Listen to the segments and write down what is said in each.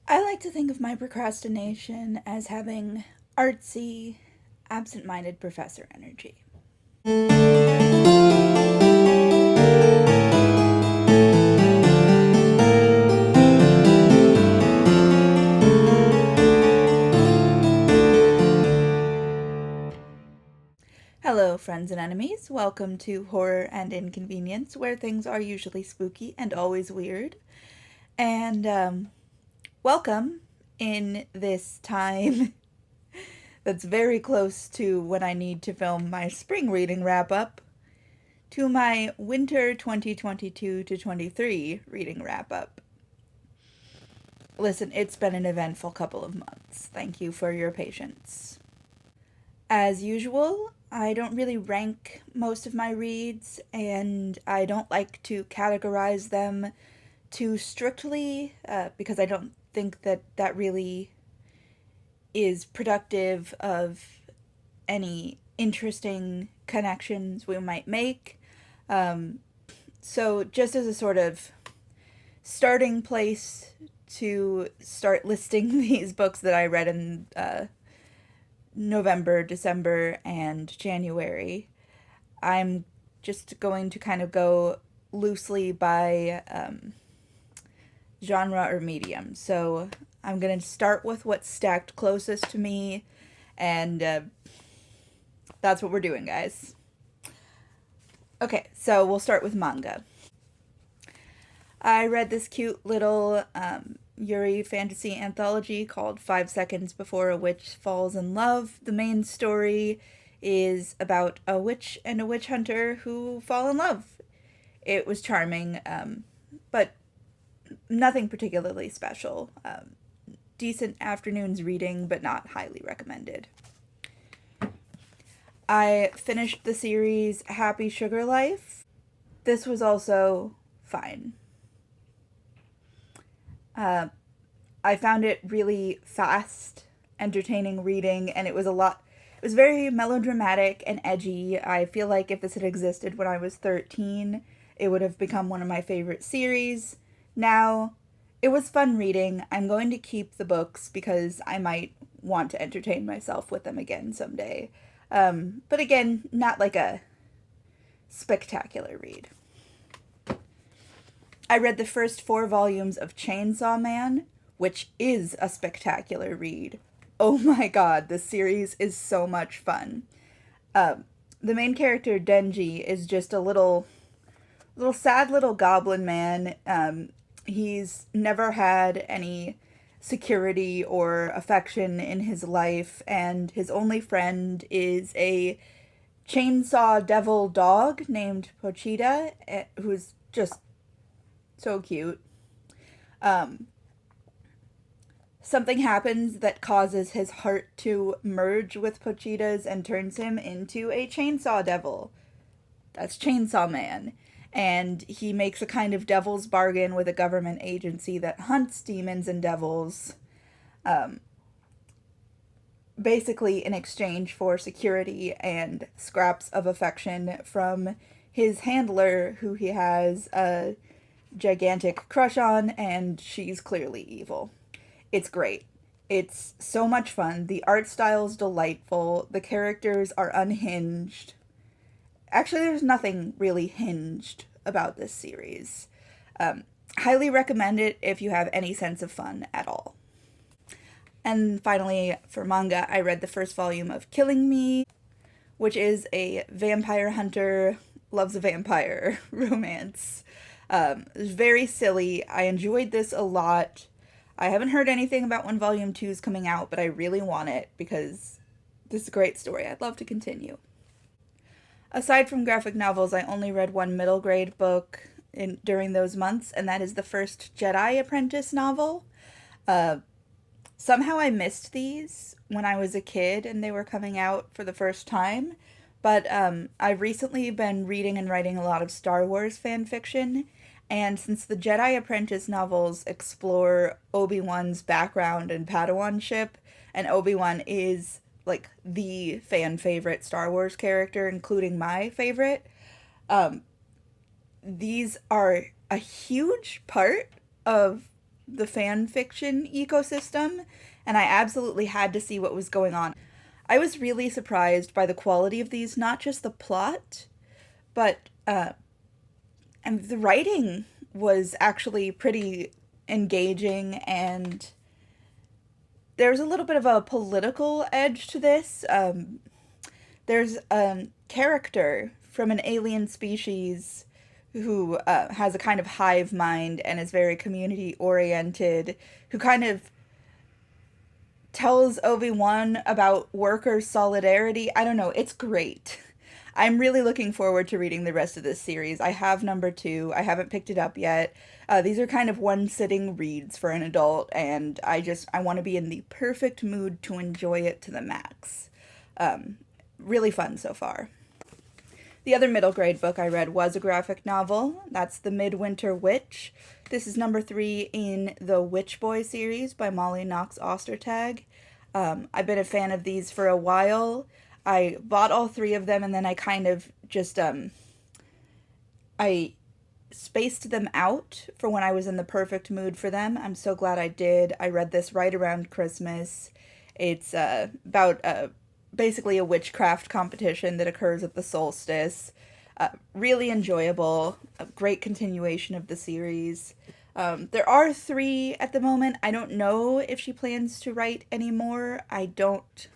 I like to think of my procrastination as having artsy, absent-minded professor energy. Hello, friends and enemies. Welcome to Horror and Inconvenience, where things are usually spooky and always weird. And, welcome in this time that's very close to when I need to film my spring reading wrap-up to my winter 2022 to 23 reading wrap-up. Listen, it's been an eventful couple of months. Thank you for your patience. As usual, I don't really rank most of my reads, and I don't like to categorize them too strictly, because I don't think that that really is productive of any interesting connections we might make. So just as a sort of starting place to start listing these books that I read in November, December, and January, I'm just going to kind of go loosely by genre or medium. So I'm going to start with what's stacked closest to me, and that's what we're doing, guys. Okay, so we'll start with manga. I read this cute little Yuri fantasy anthology called 5 Seconds Before a Witch Falls in Love. The main story is about a witch and a witch hunter who fall in love. It was charming, but nothing particularly special. Decent afternoon's reading, but not highly recommended. I finished the series Happy Sugar Life. This was also fine. I found it really fast, entertaining reading, and it was very melodramatic and edgy. I feel like if this had existed when I was 13, it would have become one of my favorite series. Now, it was fun reading. I'm going to keep the books because I might want to entertain myself with them again someday. But again, not like a spectacular read. I read the first 4 volumes of Chainsaw Man, which is a spectacular read. Oh my god, this series is so much fun. The main character, Denji, is just a little sad little goblin man. He's never had any security or affection in his life, and his only friend is a chainsaw devil dog named Pochita, who's just so cute. Something happens that causes his heart to merge with Pochita's and turns him into a chainsaw devil. That's Chainsaw Man. And he makes a kind of devil's bargain with a government agency that hunts demons and devils, basically in exchange for security and scraps of affection from his handler, who he has a gigantic crush on, and she's clearly evil. It's great. It's so much fun. The art style's delightful. The characters are unhinged. Actually, there's nothing really hinged about this series. Highly recommend it if you have any sense of fun at all. And finally, for manga, I read the first volume of Killing Me, which is a vampire hunter loves a vampire romance. It's very silly. I enjoyed this a lot. I haven't heard anything about when volume 2 is coming out, but I really want it because this is a great story. I'd love to continue. Aside from graphic novels, I only read one middle grade book during those months, and that is the first Jedi Apprentice novel. Somehow I missed these when I was a kid and they were coming out for the first time, but I've recently been reading and writing a lot of Star Wars fan fiction, and since the Jedi Apprentice novels explore Obi-Wan's background and Padawanship, and Obi-Wan is like the fan favorite Star Wars character, including my favorite, these are a huge part of the fan fiction ecosystem, and I absolutely had to see what was going on. I was really surprised by the quality of these, not just the plot, but and the writing was actually pretty engaging, and there's a little bit of a political edge to this. There's a character from an alien species who has a kind of hive mind and is very community oriented, who kind of tells Obi-Wan about worker solidarity. I don't know, it's great. I'm really looking forward to reading the rest of this series. I have number 2. I haven't picked it up yet. These are kind of one-sitting reads for an adult, and I want to be in the perfect mood to enjoy it to the max. Really fun so far. The other middle grade book I read was a graphic novel. That's The Midwinter Witch. This is number 3 in the Witch Boy series by Molly Knox Ostertag. I've been a fan of these for a while. I bought all 3 of them, and then I kind of just, I spaced them out for when I was in the perfect mood for them. I'm so glad I did. I read this right around Christmas. It's about basically a witchcraft competition that occurs at the solstice. Really enjoyable. A great continuation of the series. There are 3 at the moment. I don't know if she plans to write any more. I don't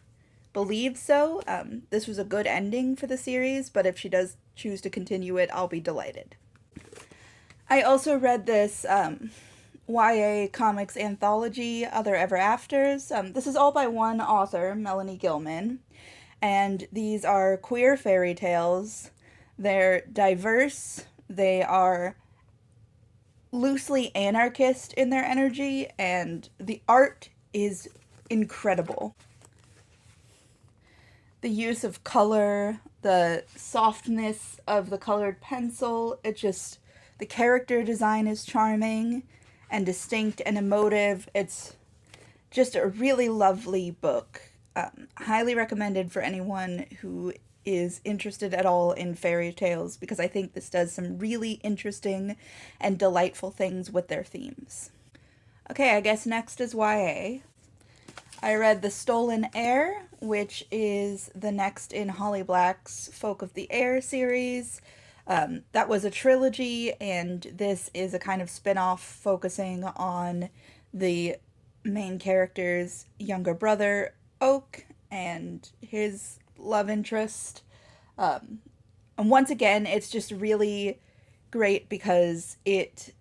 believe so. This was a good ending for the series, but if she does choose to continue it, I'll be delighted. I also read this YA comics anthology, Other Ever Afters. This is all by one author, Melanie Gilman, and these are queer fairy tales. They're diverse, they are loosely anarchist in their energy, and the art is incredible. The use of color, the softness of the colored pencil, the character design is charming and distinct and emotive. It's just a really lovely book. Highly recommended for anyone who is interested at all in fairy tales, because I think this does some really interesting and delightful things with their themes. Okay, I guess next is YA. I read The Stolen Heir, which is the next in Holly Black's Folk of the Air series. That was a trilogy, and this is a kind of spin-off focusing on the main character's younger brother, Oak, and his love interest. And once again, it's just really great because it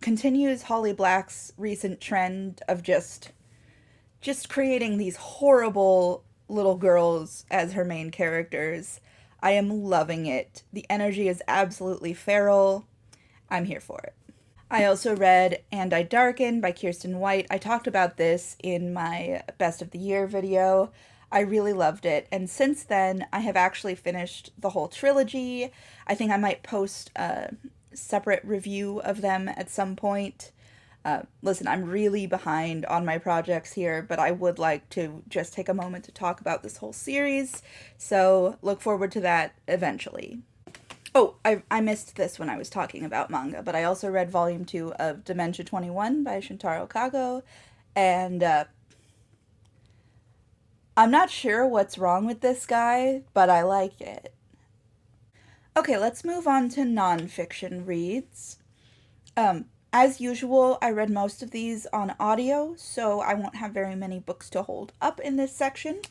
continues Holly Black's recent trend of just creating these horrible little girls as her main characters. I am loving it. The energy is absolutely feral. I'm here for it. I also read And I Darken by Kiersten White. I talked about this in my Best of the Year video. I really loved it, and since then I have actually finished the whole trilogy. I think I might post a separate review of them at some point. Listen, I'm really behind on my projects here, but I would like to just take a moment to talk about this whole series, so look forward to that eventually. Oh, I missed this when I was talking about manga, but I also read Volume 2 of Dementia 21 by Shintaro Kago, and I'm not sure what's wrong with this guy, but I like it. Okay, let's move on to nonfiction reads. As usual, I read most of these on audio, so I won't have very many books to hold up in this section.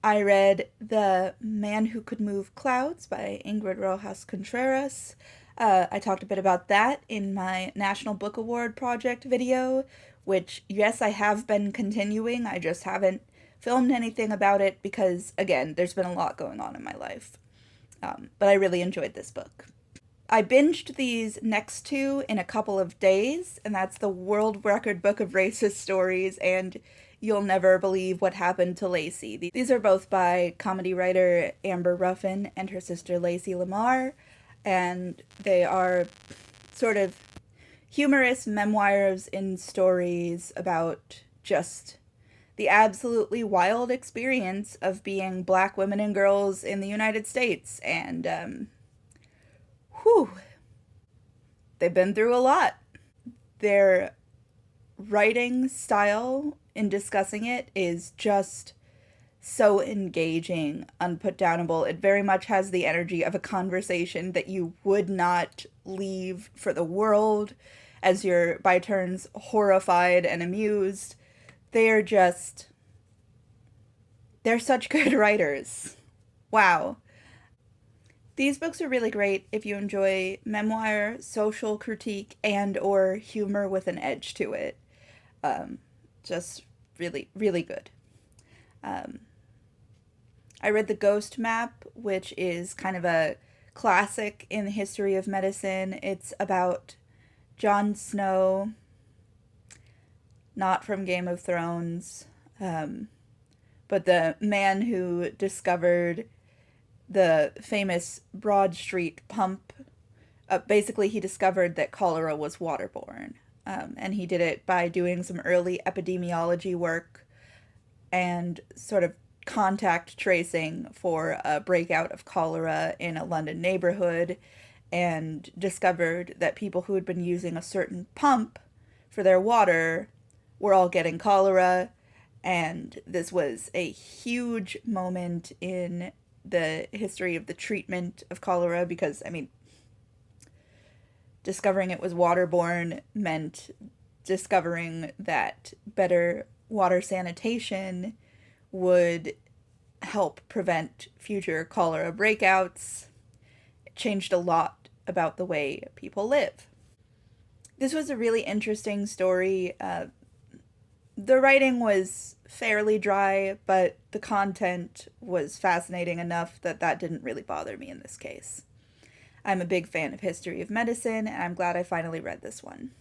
I read The Man Who Could Move Clouds by Ingrid Rojas Contreras. I talked a bit about that in my National Book Award project video, which, yes, I have been continuing. I just haven't filmed anything about it because, again, there's been a lot going on in my life. But I really enjoyed this book. I binged these next 2 in a couple of days, and that's The World Record Book of Racist Stories and You'll Never Believe What Happened to Lacey. These are both by comedy writer Amber Ruffin and her sister Lacey Lamar, and they are sort of humorous memoirs in stories about just the absolutely wild experience of being Black women and girls in the United States, and they've been through a lot. They're writing style in discussing it is just so engaging, unputdownable. It very much has the energy of a conversation that you would not leave for the world as you're by turns horrified and amused. They're such good writers. Wow. These books are really great if you enjoy memoir, social critique, and or humor with an edge to it. Just really, really good. I read The Ghost Map, which is kind of a classic in the history of medicine. It's about Jon Snow, not from Game of Thrones, but the man who discovered the famous Broad Street pump. Basically, he discovered that cholera was waterborne, and he did it by doing some early epidemiology work and sort of contact tracing for a breakout of cholera in a London neighborhood, and discovered that people who had been using a certain pump for their water were all getting cholera. And this was a huge moment in the history of the treatment of cholera because, I mean, discovering it was waterborne meant discovering that better water sanitation would help prevent future cholera breakouts. It changed a lot about the way people live. This was a really interesting story. The writing was fairly dry, but the content was fascinating enough that didn't really bother me in this case. I'm a big fan of history of medicine, and I'm glad I finally read this one.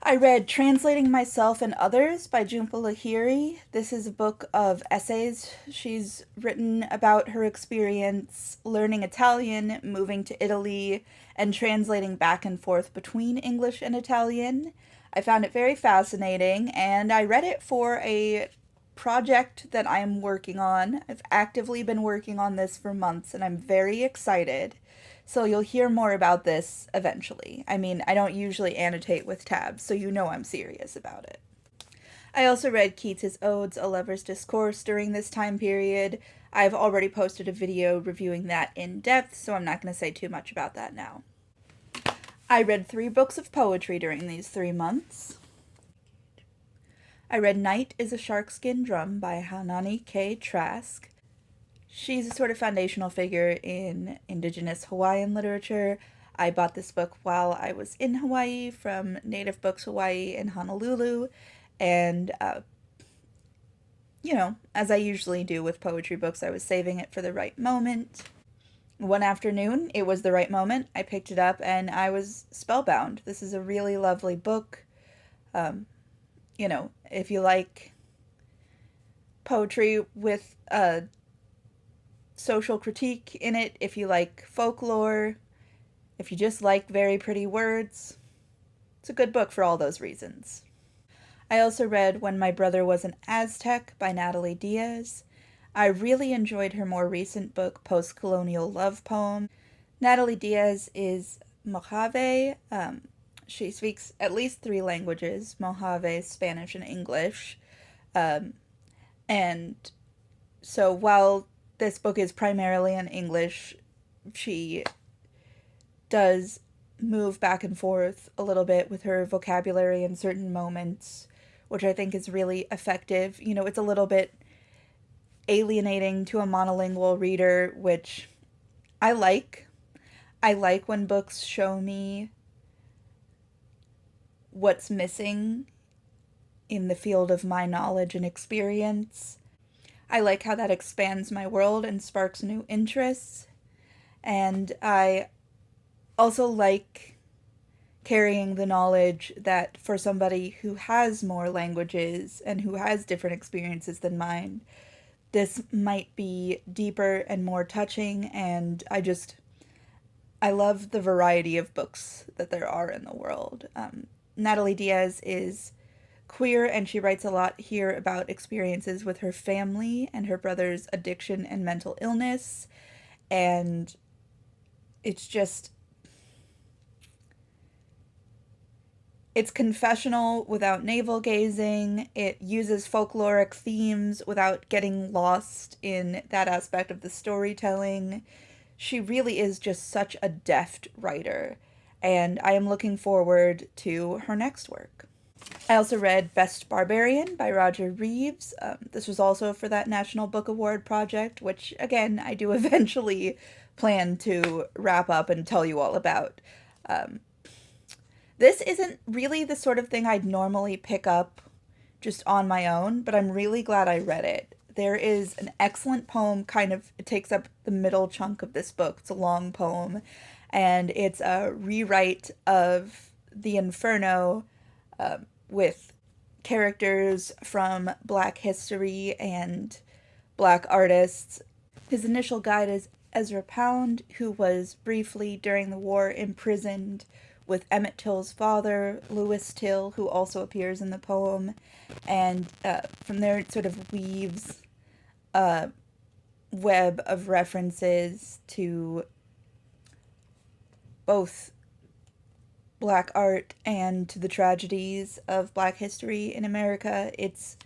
I read Translating Myself and Others by Jhumpa Lahiri. This is a book of essays. She's written about her experience learning Italian, moving to Italy, and translating back and forth between English and Italian. I found it very fascinating, and I read it for a project that I'm working on. I've actively been working on this for months, and I'm very excited. So you'll hear more about this eventually. I mean, I don't usually annotate with tabs, so you know I'm serious about it. I also read Keats's Odes, A Lover's Discourse during this time period. I've already posted a video reviewing that in depth, so I'm not going to say too much about that now. I read 3 books of poetry during these 3 months. I read Night is a Sharkskin Drum by Haunani K. Trask. She's a sort of foundational figure in Indigenous Hawaiian literature. I bought this book while I was in Hawaii from Native Books Hawaii in Honolulu, and, as I usually do with poetry books, I was saving it for the right moment. One afternoon, it was the right moment. I picked it up, and I was spellbound. This is a really lovely book. If you like poetry with a social critique in it, if you like folklore, if you just like very pretty words, it's a good book for all those reasons. I also read When My Brother Was an Aztec by Natalie Diaz. I really enjoyed her more recent book, Post-Colonial Love Poem. Natalie Diaz is Mojave. She speaks at least 3 languages, Mojave, Spanish, and English. And so while this book is primarily in English, she does move back and forth a little bit with her vocabulary in certain moments, which I think is really effective. It's a little bit alienating to a monolingual reader, which I like. I like when books show me what's missing in the field of my knowledge and experience. I like how that expands my world and sparks new interests. And I also like carrying the knowledge that for somebody who has more languages and who has different experiences than mine, this might be deeper and more touching, and I love the variety of books that there are in the world. Natalie Diaz is queer, and she writes a lot here about experiences with her family and her brother's addiction and mental illness, and it's just, It's confessional without navel gazing. It uses folkloric themes without getting lost in that aspect of the storytelling. She really is just such a deft writer, and I am looking forward to her next work. I also read Best Barbarian by Roger Reeves. This was also for that National Book Award project, which, again, I do eventually plan to wrap up and tell you all about. This isn't really the sort of thing I'd normally pick up just on my own, but I'm really glad I read it. There is an excellent poem, it takes up the middle chunk of this book. It's a long poem, and it's a rewrite of the Inferno with characters from Black history and Black artists. His initial guide is Ezra Pound, who was briefly during the war imprisoned with Emmett Till's father, Lewis Till, who also appears in the poem, and from there it sort of weaves a web of references to both Black art and to the tragedies of Black history in America. It's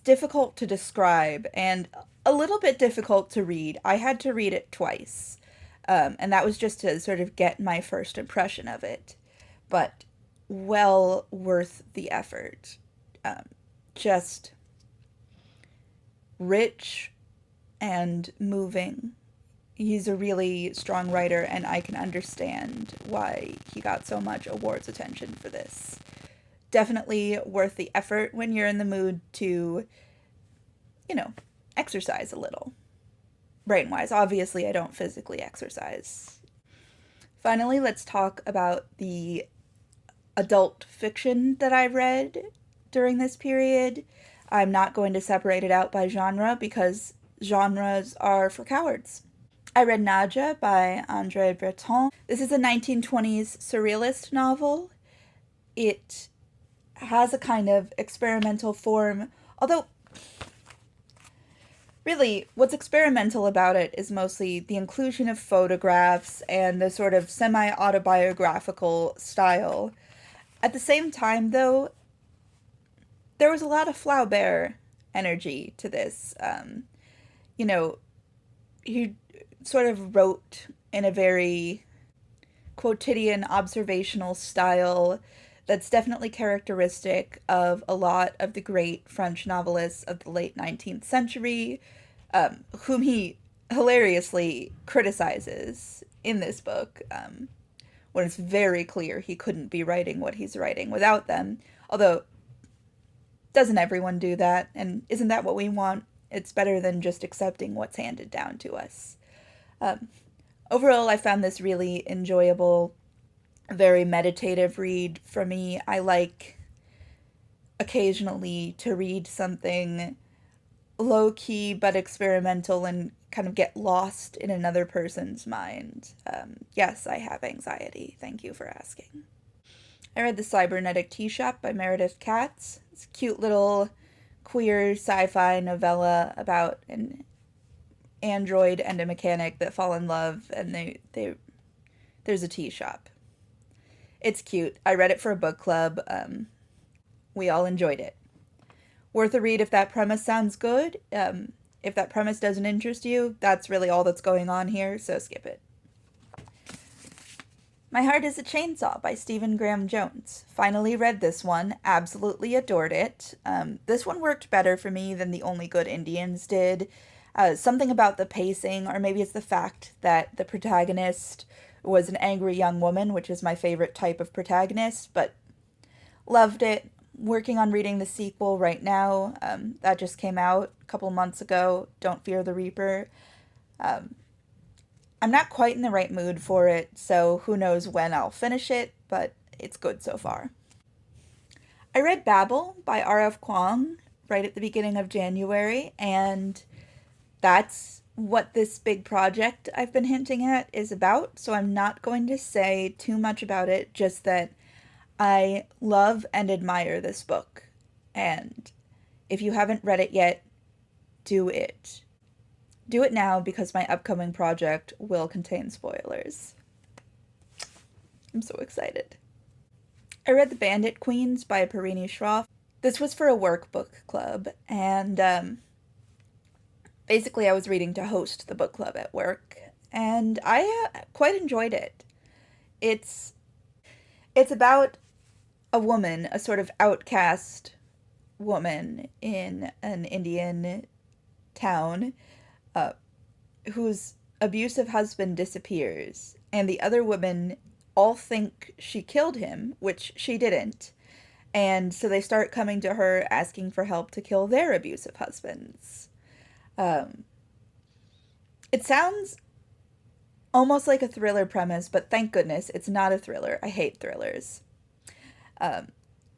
difficult to describe and a little bit difficult to read. I had to read it twice. And that was just to sort of get my first impression of it. But well worth the effort. Just rich and moving. He's a really strong writer, and I can understand why he got so much awards attention for this. Definitely worth the effort when you're in the mood to, exercise a little. Brain-wise, obviously I don't physically exercise. Finally, let's talk about the adult fiction that I read during this period. I'm not going to separate it out by genre because genres are for cowards. I read Nadja by Andre Breton. This is a 1920s surrealist novel. It has a kind of experimental form, although really, what's experimental about it is mostly the inclusion of photographs and the sort of semi-autobiographical style. At the same time, though, there was a lot of Flaubert energy to this. He sort of wrote in a very quotidian, observational style that's definitely characteristic of a lot of the great French novelists of the late 19th century, whom he hilariously criticizes in this book, when it's very clear he couldn't be writing what he's writing without them. Although, doesn't everyone do that? And isn't that what we want? It's better than just accepting what's handed down to us. Overall, I found this really enjoyable, very meditative read for me. I like occasionally to read something low-key but experimental and kind of get lost in another person's mind. Yes, I have anxiety. Thank you for asking. I read The Cybernetic Tea Shop by Meredith Katz. It's a cute little queer sci-fi novella about an android and a mechanic that fall in love, and there's a tea shop. It's cute. I read it for a book club. We all enjoyed it. Worth a read if that premise sounds good. If that premise doesn't interest you, that's really all that's going on here, so skip it. My Heart is a Chainsaw by Stephen Graham Jones. Finally read this one. Absolutely adored it. This one worked better for me than The Only Good Indians did. Something about the pacing, or maybe it's the fact that the protagonist was an angry young woman, which is my favorite type of protagonist, but loved it. Working on reading the sequel right now. That just came out a couple months ago. Don't Fear the Reaper. I'm not quite in the right mood for it, so who knows when I'll finish it, but it's good so far. I read Babel by R.F. Kuang right at the beginning of January, and that's what this big project I've been hinting at is about, so I'm not going to say too much about it, just that I love and admire this book, and if you haven't read it yet, do it. Do it now because my upcoming project will contain spoilers. I'm so excited. I read The Bandit Queens by Parini Shroff. This was for a workbook club, and basically I was reading to host the book club at work, and I quite enjoyed it. It's it's about a woman, a sort of outcast woman in an Indian town, uh, whose abusive husband disappears, and the other women all think she killed him, which she didn't. And so they start coming to her asking for help to kill their abusive husbands. Um, it sounds almost like a thriller premise, but thank goodness it's not a thriller. I hate thrillers. Um,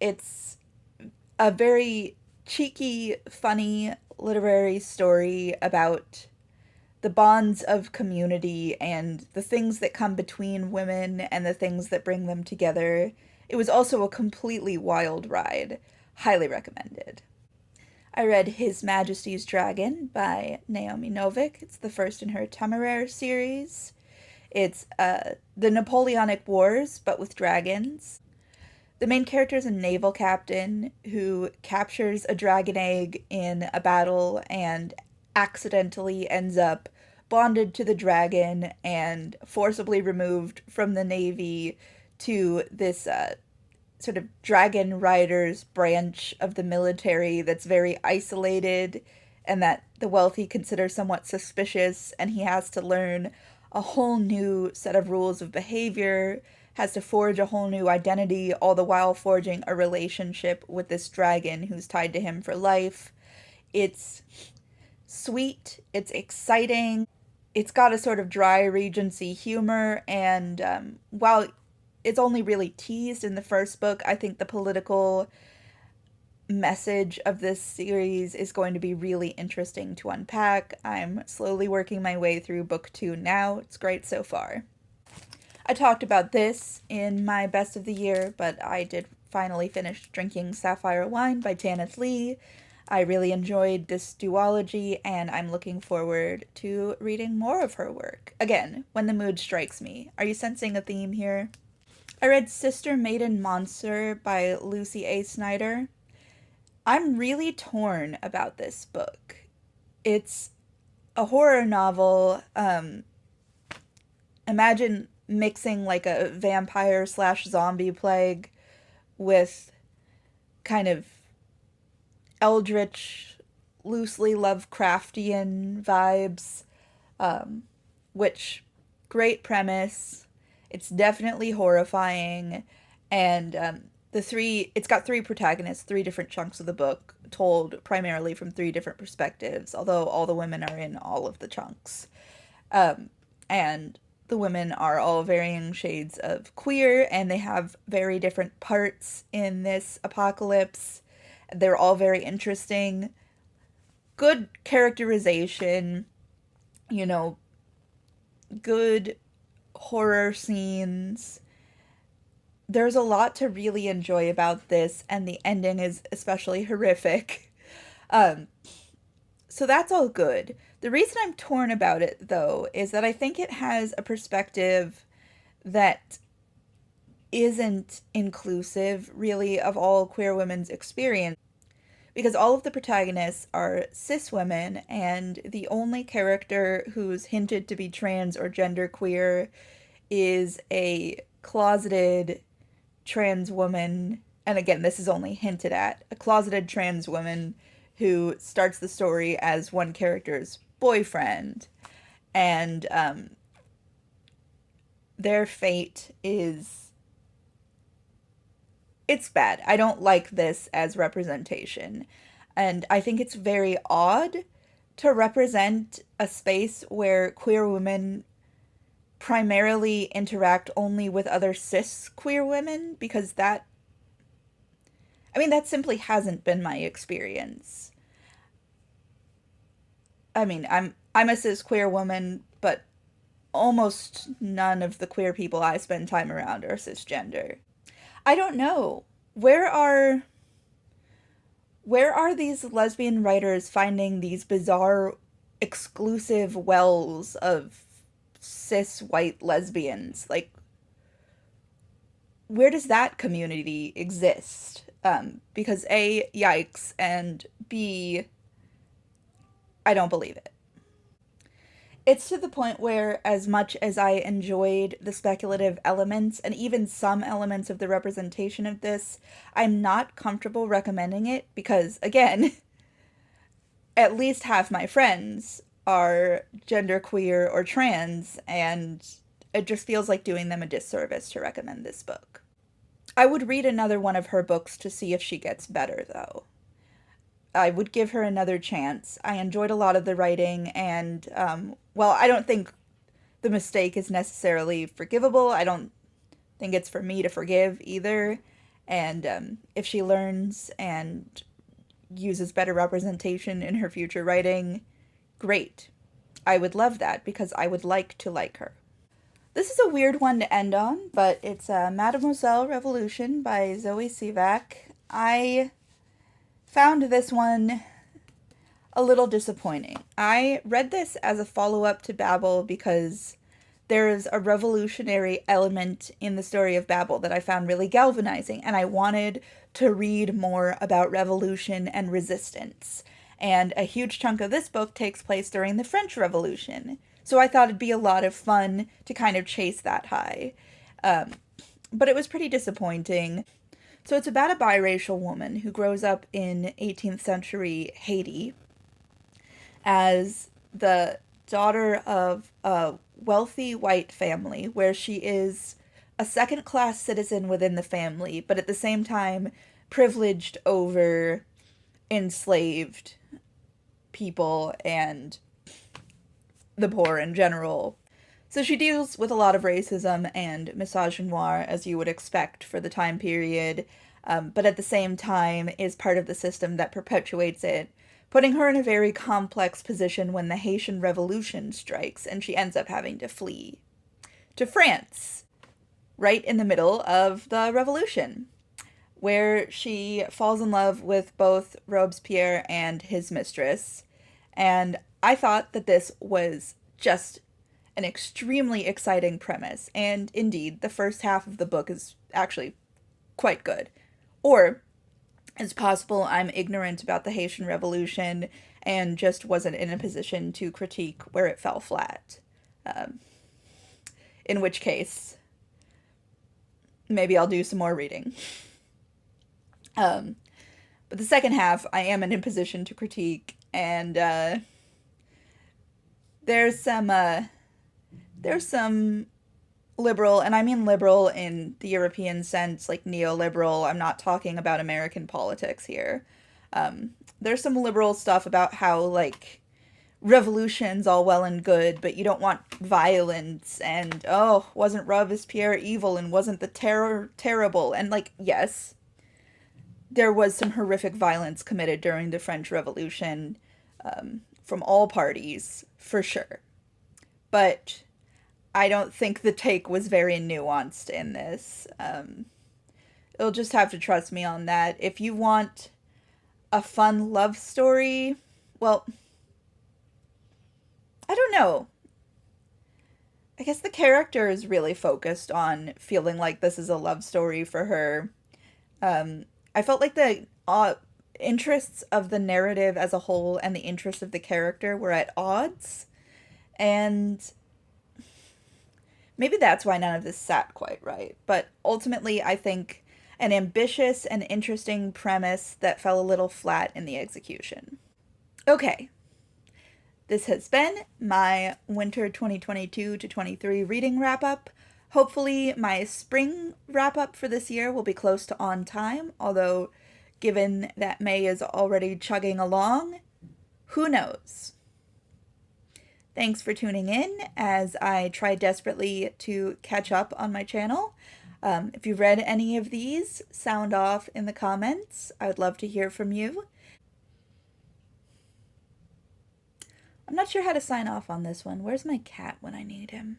it's a very cheeky, funny literary story about the bonds of community and the things that come between women and the things that bring them together. It was also a completely wild ride. Highly recommended. I read His Majesty's Dragon by Naomi Novik. It's the first in her Temeraire series. It's the Napoleonic Wars, but with dragons. The main character is a naval captain who captures a dragon egg in a battle and accidentally ends up bonded to the dragon and forcibly removed from the navy to this sort of dragon riders branch of the military that's very isolated and that the wealthy consider somewhat suspicious, and he has to learn a whole new set of rules of behavior, has to forge a whole new identity, all the while forging a relationship with this dragon who's tied to him for life. It's sweet, it's exciting, it's got a sort of dry Regency humor, and while it's only really teased in the first book, I think the political message of this series is going to be really interesting to unpack. I'm slowly working my way through book 2 now. It's great so far. I talked about this in my best of the year, but I did finally finish drinking Sapphire wine by Tanith. I really enjoyed this duology, and I'm looking forward to reading more of her work. Again, when the mood strikes me. Are you sensing a theme here? I read Sister Maiden Monster by Lucy A. Snyder. I'm really torn about this book. It's a horror novel. Imagine mixing like a vampire slash zombie plague with kind of eldritch, loosely Lovecraftian vibes, which, great premise. It's definitely horrifying, and it's got three protagonists, three different chunks of the book, told primarily from three different perspectives, although all the women are in all of the chunks. And the women are all varying shades of queer, and they have very different parts in this apocalypse. They're all very interesting. Good characterization, good horror scenes. There's a lot to really enjoy about this, and the ending is especially horrific. So that's all good. The reason I'm torn about it, though, is that I think it has a perspective that isn't inclusive, really, of all queer women's experience. Because all of the protagonists are cis women, and the only character who's hinted to be trans or genderqueer is a closeted trans woman. And again, this is only hinted at. A closeted trans woman who starts the story as one character's boyfriend. And their fate is... It's bad. I don't like this as representation. And I think it's very odd to represent a space where queer women primarily interact only with other cis queer women, because that simply hasn't been my experience. I'm a cis queer woman, but almost none of the queer people I spend time around are cisgender. I don't know. Where are these lesbian writers finding these bizarre exclusive wells of cis white lesbians? Like, where does that community exist? Because A, yikes, and B, I don't believe it. It's to the point where, as much as I enjoyed the speculative elements and even some elements of the representation of this, I'm not comfortable recommending it because, again, at least half my friends are genderqueer or trans, and it just feels like doing them a disservice to recommend this book. I would read another one of her books to see if she gets better, though. I would give her another chance. I enjoyed a lot of the writing, and, well, I don't think the mistake is necessarily forgivable. I don't think it's for me to forgive either. And if she learns and uses better representation in her future writing, great. I would love that because I would like to like her. This is a weird one to end on, but it's Mademoiselle Revolution by Zoe Sivak. I found this one a little disappointing. I read this as a follow-up to Babel because there's a revolutionary element in the story of Babel that I found really galvanizing, and I wanted to read more about revolution and resistance. And a huge chunk of this book takes place during the French Revolution, so I thought it'd be a lot of fun to kind of chase that high. But it was pretty disappointing. So it's about a biracial woman who grows up in 18th century Haiti as the daughter of a wealthy white family where she is a second-class citizen within the family, but at the same time privileged over enslaved people and the poor in general. So she deals with a lot of racism and misogynoir, as you would expect for the time period, but at the same time is part of the system that perpetuates it, putting her in a very complex position when the Haitian Revolution strikes and she ends up having to flee to France, right in the middle of the revolution, where she falls in love with both Robespierre and his mistress. And I thought that this was just an extremely exciting premise, and indeed, the first half of the book is actually quite good. Or, it's possible I'm ignorant about the Haitian Revolution and just wasn't in a position to critique where it fell flat. In which case, maybe I'll do some more reading. But the second half, I am in a position to critique, and there's some liberal, and I mean liberal in the European sense, like neoliberal. I'm not talking about American politics here. There's some liberal stuff about how, like, revolution's all well and good, but you don't want violence, and, oh, wasn't Robespierre evil, and wasn't the terror terrible? And, like, yes, there was some horrific violence committed during the French Revolution, from all parties, for sure. But I don't think the take was very nuanced in this. You'll just have to trust me on that. If you want a fun love story, well, I don't know. I guess the character is really focused on feeling like this is a love story for her. I felt like the interests of the narrative as a whole and the interests of the character were at odds. And maybe that's why none of this sat quite right. But ultimately, I think an ambitious and interesting premise that fell a little flat in the execution. Okay. This has been my winter 2022 to 23 reading wrap-up. Hopefully my spring wrap-up for this year will be close to on time, although given that May is already chugging along, who knows? Thanks for tuning in as I try desperately to catch up on my channel. If you've read any of these, sound off in the comments. I would love to hear from you. I'm not sure how to sign off on this one. Where's my cat when I need him?